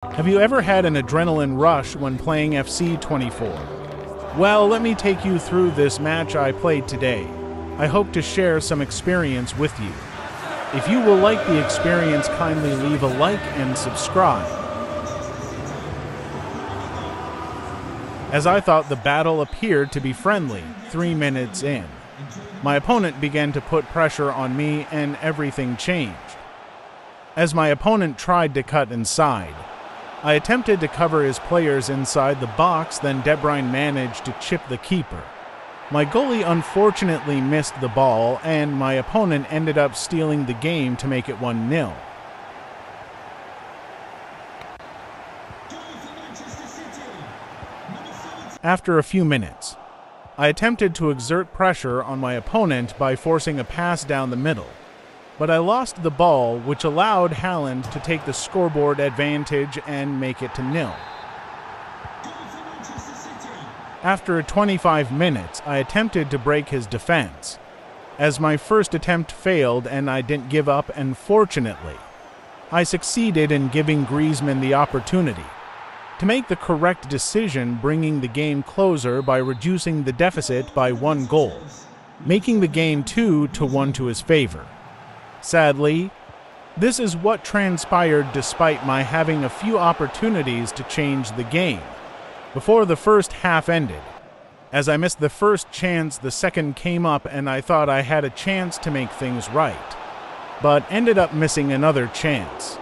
Have you ever had an adrenaline rush when playing FC24? Well, let me take you through this match I played today. I hope to share some experience with you. If you will like the experience, kindly leave a like and subscribe. As I thought the battle appeared to be friendly, 3 minutes in. My opponent began to put pressure on me and everything changed. As my opponent tried to cut inside, I attempted to cover his players inside the box, then De Bruyne managed to chip the keeper. My goalie unfortunately missed the ball, and my opponent ended up stealing the game to make it 1-0. After a few minutes, I attempted to exert pressure on my opponent by forcing a pass down the middle. But I lost the ball, which allowed Haaland to take the scoreboard advantage and make it 0. After 25 minutes, I attempted to break his defense, as my first attempt failed and I didn't give up, and fortunately, I succeeded in giving Griezmann the opportunity to make the correct decision, bringing the game closer by reducing the deficit by 1 goal, making the game 2-1 to his favor. Sadly, this is what transpired despite my having a few opportunities to change the game before the first half ended. As I missed the first chance, the second came up and I thought I had a chance to make things right, but ended up missing another chance.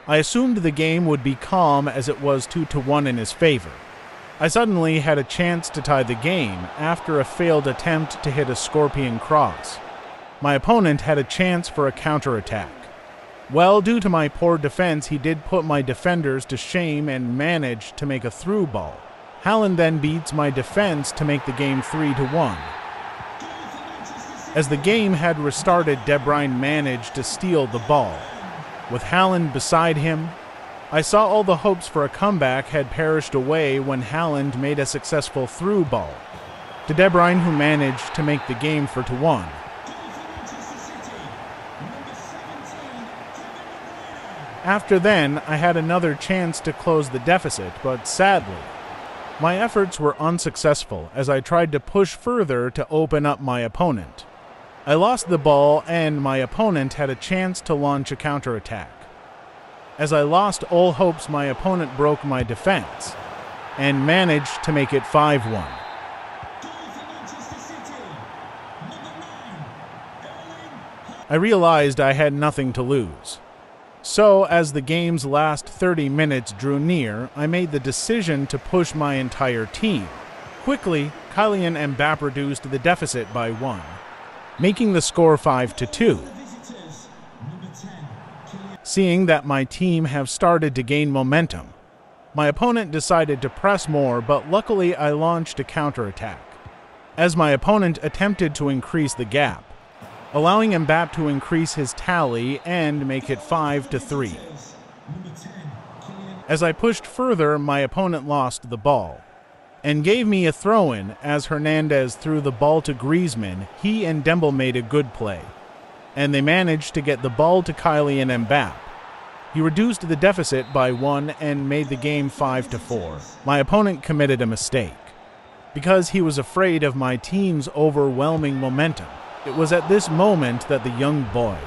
I assumed the game would be calm as it was 2-1 in his favor. I suddenly had a chance to tie the game after a failed attempt to hit a scorpion cross. My opponent had a chance for a counterattack. Well, due to my poor defense, he did put my defenders to shame and managed to make a through ball. Haaland then beats my defense to make the game 3-1. As the game had restarted, De Bruyne managed to steal the ball. With Haaland beside him, I saw all the hopes for a comeback had perished away when Haaland made a successful through ball to De Bruyne, who managed to make the game 4-1. After then, I had another chance to close the deficit, but sadly, my efforts were unsuccessful as I tried to push further to open up my opponent. I lost the ball and my opponent had a chance to launch a counterattack. As I lost all hopes, my opponent broke my defense and managed to make it 5-1. I realized I had nothing to lose. So, as the game's last 30 minutes drew near, I made the decision to push my entire team. Quickly, Kylian and Mbappe reduced the deficit by 1, making the score 5-2. Seeing that my team have started to gain momentum, my opponent decided to press more, but luckily I launched a counterattack, as my opponent attempted to increase the gap, allowing Mbappe to increase his tally and make it 5-3. As I pushed further, my opponent lost the ball and gave me a throw-in as Hernandez threw the ball to Griezmann. He and Dembele made a good play, and they managed to get the ball to Kylian Mbappe. He reduced the deficit by 1 and made the game 5-4. My opponent committed a mistake because he was afraid of my team's overwhelming momentum. It was at this moment that the young boy,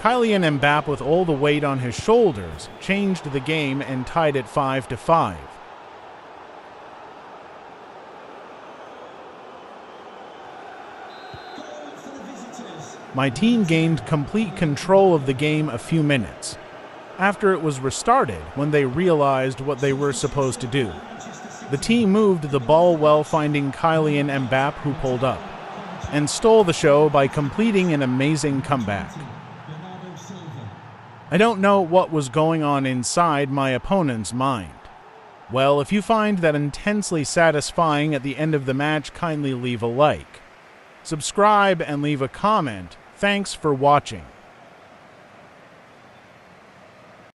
Kylian Mbappe, with all the weight on his shoulders, changed the game and tied it 5-5. My team gained complete control of the game a few minutes after it was restarted, when they realized what they were supposed to do. The team moved the ball well, finding Kylian Mbappe, who pulled up and stole the show by completing an amazing comeback. I don't know what was going on inside my opponent's mind. Well, if you find that intensely satisfying at the end of the match, kindly leave a like, subscribe, and leave a comment. Thanks for watching.